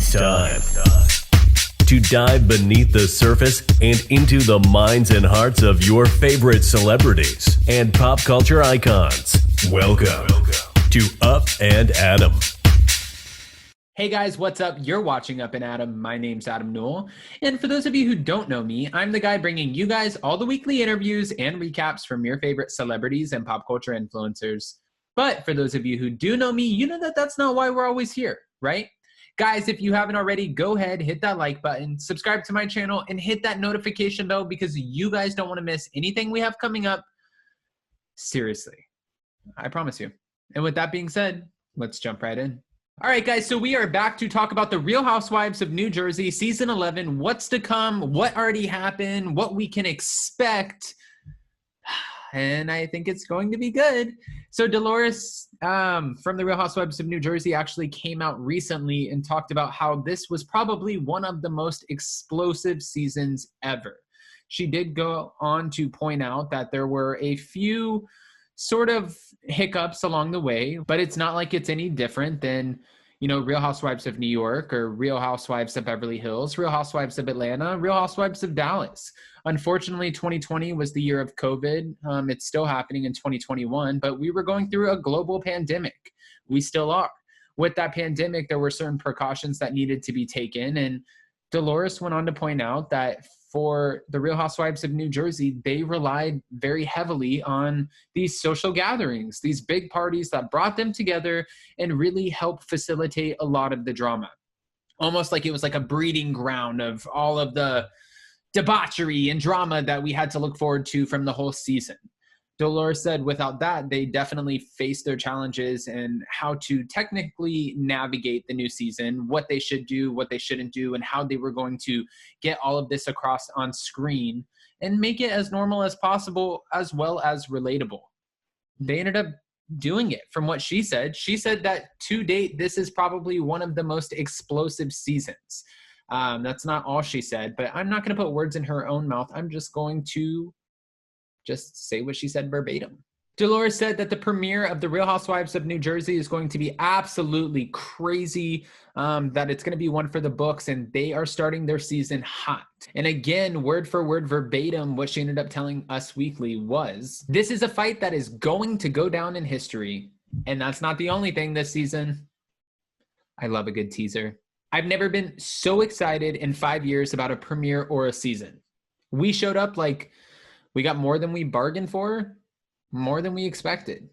It's time to dive beneath the surface and into the minds and hearts of your favorite celebrities and pop culture icons. Welcome to Up and Adam. Hey guys, what's up? You're watching Up and Adam. My name's Adam Newell. And for those of you who don't know me, I'm the guy bringing you guys all the weekly interviews and recaps from your favorite celebrities and pop culture influencers. But for those of you who do know me, you know that that's not why we're always here, right? Guys, if you haven't already, go ahead, hit that like button, subscribe to my channel, and hit that notification bell because you guys don't want to miss anything we have coming up. Seriously, I promise you. And with that being said, let's jump right in. All right, guys, so we are back to talk about the Real Housewives of New Jersey, season 11, what's to come, what already happened, what we can expect. And I think it's going to be good. So Dolores from the Real Housewives of New Jersey actually came out recently and talked about how this was probably one of the most explosive seasons ever. She did go on to point out that there were a few sort of hiccups along the way, but it's not like it's any different than, you know, Real Housewives of New York or Real Housewives of Beverly Hills, Real Housewives of Atlanta, Real Housewives of Dallas. Unfortunately, 2020 was the year of COVID. It's still happening in 2021, but we were going through a global pandemic. We still are. With that pandemic, there were certain precautions that needed to be taken. And Dolores went on to point out that for the Real Housewives of New Jersey, they relied very heavily on these social gatherings, these big parties that brought them together and really helped facilitate a lot of the drama. Almost like it was like a breeding ground of all of the debauchery and drama that we had to look forward to from the whole season. Dolores said without that, they definitely faced their challenges and how to technically navigate the new season, what they should do, what they shouldn't do, and how they were going to get all of this across on screen and make it as normal as possible as well as relatable. They ended up doing it from what she said. She said that to date, this is probably one of the most explosive seasons. That's not all she said, but I'm not going to put words in her own mouth. I'm just going to just say what she said verbatim. Dolores said that the premiere of The Real Housewives of New Jersey is going to be absolutely crazy, that it's going to be one for the books, and they are starting their season hot. And again, word for word verbatim, what she ended up telling Us Weekly was, this is a fight that is going to go down in history. And that's not the only thing this season. I love a good teaser. I've never been so excited in 5 years about a premiere or a season. We showed up like we got more than we bargained for, more than we expected.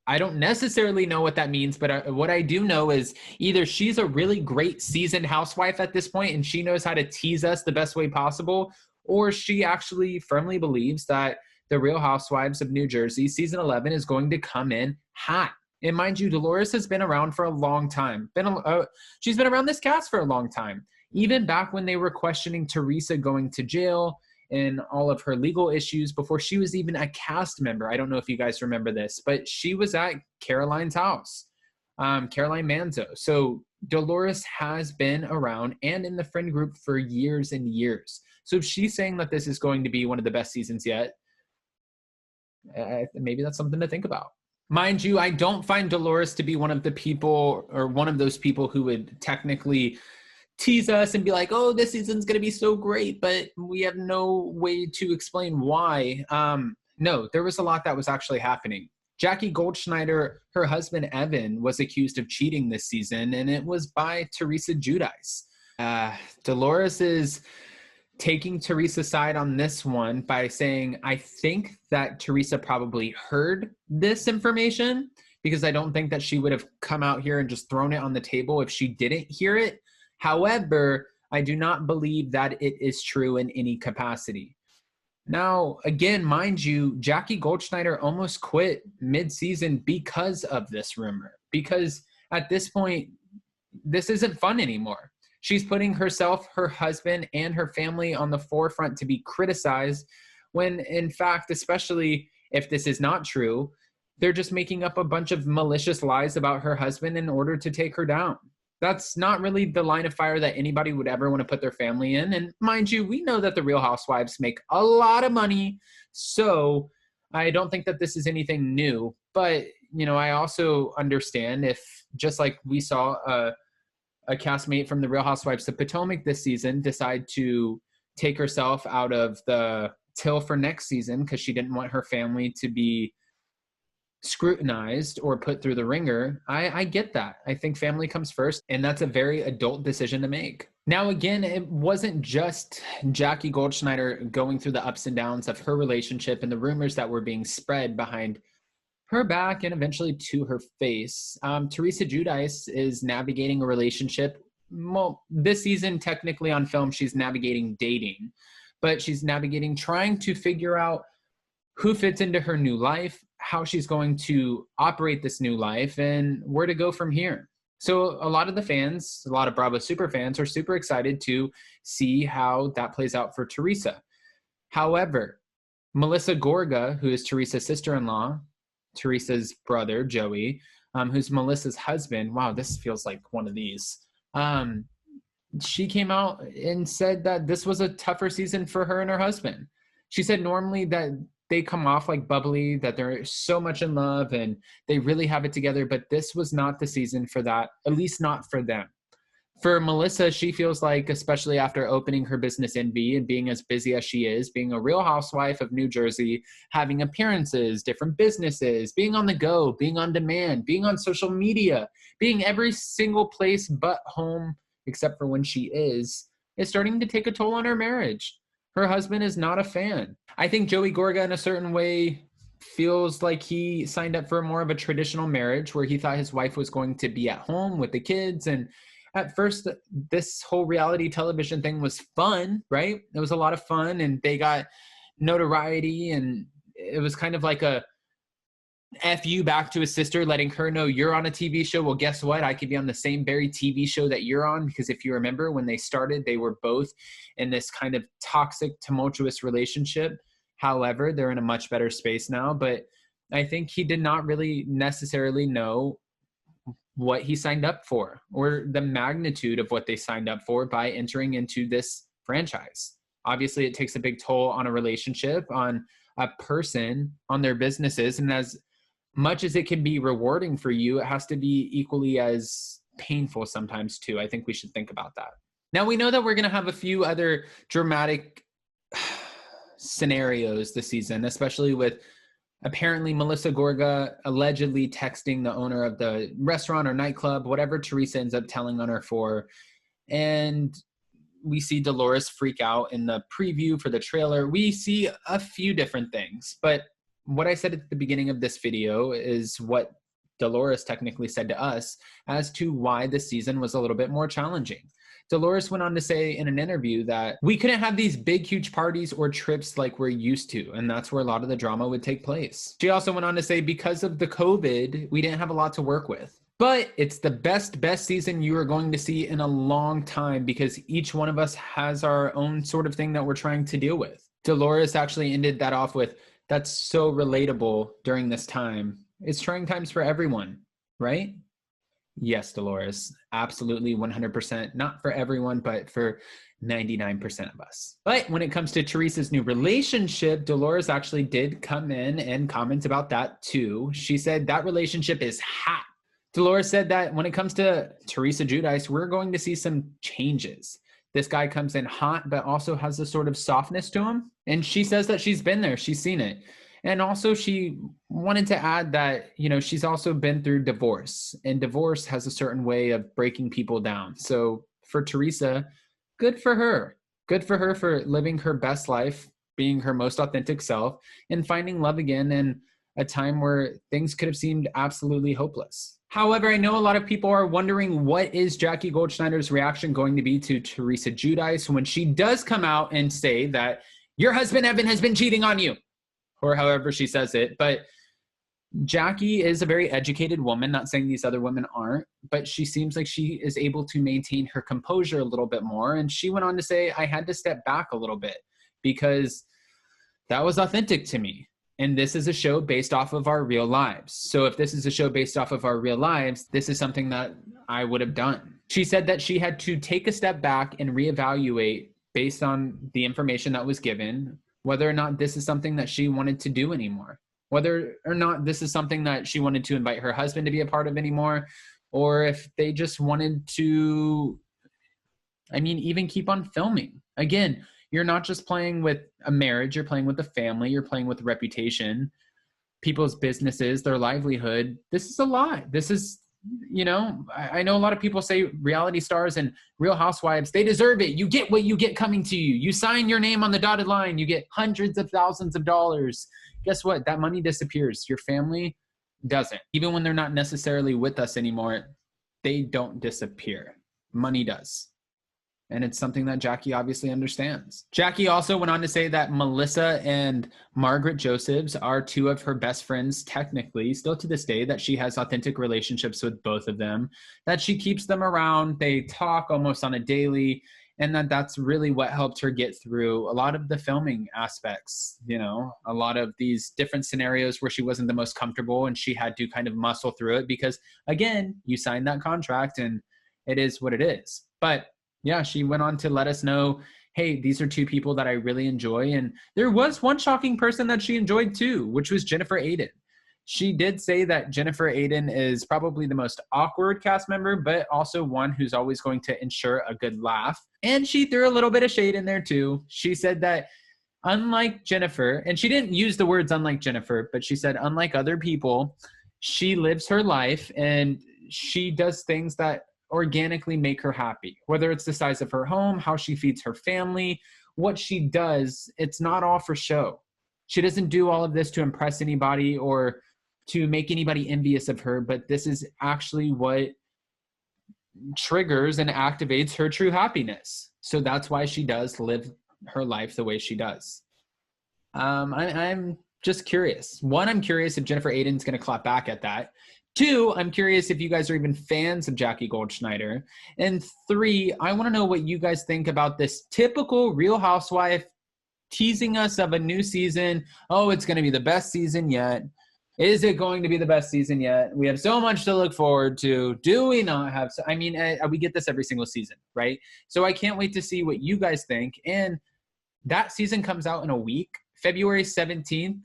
I don't necessarily know what that means, but what I do know is either she's a really great seasoned housewife at this point and she knows how to tease us the best way possible, or she actually firmly believes that The Real Housewives of New Jersey season 11 is going to come in hot. And mind you, Dolores has been around for a long time. She's been around this cast for a long time. Even back when they were questioning Teresa going to jail and all of her legal issues before she was even a cast member. I don't know if you guys remember this, but she was at Caroline's house, Caroline Manzo. So Dolores has been around and in the friend group for years and years. So if she's saying that this is going to be one of the best seasons yet, maybe that's something to think about. Mind you, I don't find Dolores to be one of the people or one of those people who would technically tease us and be like, oh, this season's going to be so great, but we have no way to explain why. No, there was a lot that was actually happening. Jackie Goldschneider, her husband, Evan, was accused of cheating this season, and it was by Teresa Giudice. Dolores is taking Teresa's side on this one by saying, I think that Teresa probably heard this information because I don't think that she would have come out here and just thrown it on the table if she didn't hear it. However, I do not believe that it is true in any capacity. Now, again, mind you, Jackie Goldschneider almost quit mid-season because of this rumor. Because at this point, this isn't fun anymore. She's putting herself, her husband, and her family on the forefront to be criticized when, in fact, especially if this is not true, they're just making up a bunch of malicious lies about her husband in order to take her down. That's not really the line of fire that anybody would ever want to put their family in. And mind you, we know that the Real Housewives make a lot of money, so I don't think that this is anything new. But, you know, I also understand if, just like we saw a a castmate from the Real Housewives of Potomac this season, decide to take herself out of the till for next season because she didn't want her family to be scrutinized or put through the ringer. I get that. I think family comes first, and that's a very adult decision to make. Now, again, it wasn't just Jackie Goldschneider going through the ups and downs of her relationship and the rumors that were being spread behind her back and eventually to her face. Teresa Giudice is navigating a relationship. Well, this season, technically on film, she's navigating dating, but she's navigating trying to figure out who fits into her new life, how she's going to operate this new life, and where to go from here. So a lot of the fans, a lot of Bravo super fans are super excited to see how that plays out for Teresa. However, Melissa Gorga, who is Teresa's sister-in-law, Teresa's brother, Joey, who's Melissa's husband. Wow, this feels like one of these. She came out and said that this was a tougher season for her and her husband. She said normally that they come off like bubbly, that they're so much in love and they really have it together, but this was not the season for that, at least not for them. For Melissa, she feels like, especially after opening her business Envy and being as busy as she is, being a real housewife of New Jersey, having appearances, different businesses, being on the go, being on demand, being on social media, being every single place but home, except for when she is starting to take a toll on her marriage. Her husband is not a fan. I think Joey Gorga, in a certain way, feels like he signed up for more of a traditional marriage where he thought his wife was going to be at home with the kids. And at first, this whole reality television thing was fun, right? It was a lot of fun, and they got notoriety, and it was kind of like a F you back to his sister, letting her know you're on a TV show. Well, guess what? I could be on the same very TV show that you're on, because if you remember when they started, they were both in this kind of toxic, tumultuous relationship. However, they're in a much better space now, but I think he did not really necessarily know what he signed up for or the magnitude of what they signed up for by entering into this franchise. Obviously, it takes a big toll on a relationship, on a person, on their businesses, and as much as it can be rewarding for you, it has to be equally as painful sometimes too. I think we should think about that. Now, we know that we're going to have a few other dramatic scenarios this season, especially with apparently Melissa Gorga allegedly texting the owner of the restaurant or nightclub, whatever Teresa ends up telling on her for. And we see Dolores freak out in the preview for the trailer. We see a few different things, but what I said at the beginning of this video is what Dolores technically said to us as to why this season was a little bit more challenging. Dolores went on to say in an interview that we couldn't have these big, huge parties or trips like we're used to, and that's where a lot of the drama would take place. She also went on to say because of the COVID, we didn't have a lot to work with. But it's the best season you are going to see in a long time because each one of us has our own sort of thing that we're trying to deal with. Dolores actually ended that off with, that's so relatable during this time. It's trying times for everyone, right? Yes, Dolores, absolutely 100%. Not for everyone, but for 99% of us. But when it comes to Teresa's new relationship, Dolores actually did come in and comment about that too. She said that relationship is hot. Dolores said that when it comes to Teresa Giudice, we're going to see some changes. This guy comes in hot, but also has a sort of softness to him. And she says that she's been there. She's seen it. And also she wanted to add that, you know, she's also been through divorce. And divorce has a certain way of breaking people down. So for Teresa, good for her. Good for her for living her best life, being her most authentic self, and finding love again in a time where things could have seemed absolutely hopeless. However, I know a lot of people are wondering what is Jackie Goldschneider's reaction going to be to Teresa Giudice when she does come out and say that your husband Evan has been cheating on you, or however she says it. But Jackie is a very educated woman, not saying these other women aren't, but she seems like she is able to maintain her composure a little bit more. And she went on to say, I had to step back a little bit because that was authentic to me. And this is a show based off of our real lives. So if this is a show based off of our real lives, this is something that I would have done. She said that she had to take a step back and reevaluate based on the information that was given, whether or not this is something that she wanted to do anymore, whether or not this is something that she wanted to invite her husband to be a part of anymore, or if they just wanted to, even keep on filming. Again, you're not just playing with a marriage, you're playing with a family, you're playing with reputation, people's businesses, their livelihood. This is a lot. This is, I know a lot of people say reality stars and Real Housewives, they deserve it. You get what you get coming to you. You sign your name on the dotted line, you get hundreds of thousands of dollars. Guess what? That money disappears. Your family doesn't. Even when they're not necessarily with us anymore, they don't disappear. Money does. And it's something that Jackie obviously understands. Jackie also went on to say that Melissa and Margaret Josephs are two of her best friends, technically, still to this day, that she has authentic relationships with both of them, that she keeps them around, they talk almost on a daily, and that's really what helped her get through a lot of the filming aspects, a lot of these different scenarios where she wasn't the most comfortable and she had to kind of muscle through it because, again, you signed that contract and it is what it is. But yeah, she went on to let us know, hey, these are two people that I really enjoy. And there was one shocking person that she enjoyed too, which was Jennifer Aydin. She did say that Jennifer Aydin is probably the most awkward cast member, but also one who's always going to ensure a good laugh. And she threw a little bit of shade in there too. She said that unlike Jennifer, and she didn't use the words unlike Jennifer, but she said unlike other people, she lives her life and she does things that organically make her happy, whether it's the size of her home, how she feeds her family, what she does. It's not all for show. She doesn't do all of this to impress anybody or to make anybody envious of her, but this is actually what triggers and activates her true happiness. So that's why she does live her life the way she does. I'm just curious. One, I'm curious if Jennifer Aydin's going to clap back at that. Two, I'm curious if you guys are even fans of Jackie Goldschneider. And three, I want to know what you guys think about this typical Real Housewife teasing us of a new season. Oh, it's going to be the best season yet. Is it going to be the best season yet? We have so much to look forward to. Do we not have? We get this every single season, right? So I can't wait to see what you guys think. And that season comes out in a week, February 17th.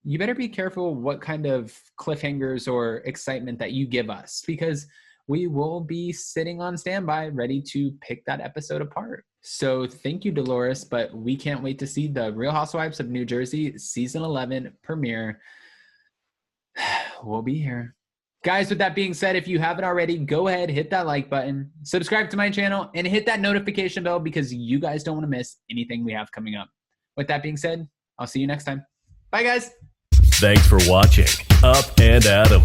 You better be careful what kind of cliffhangers or excitement that you give us, because we will be sitting on standby ready to pick that episode apart. So thank you, Dolores, but we can't wait to see the Real Housewives of New Jersey season 11 premiere. We'll be here. Guys, with that being said, if you haven't already, go ahead, hit that like button, subscribe to my channel, and hit that notification bell because you guys don't want to miss anything we have coming up. With that being said, I'll see you next time. Bye, guys. Thanks for watching Up and Adam.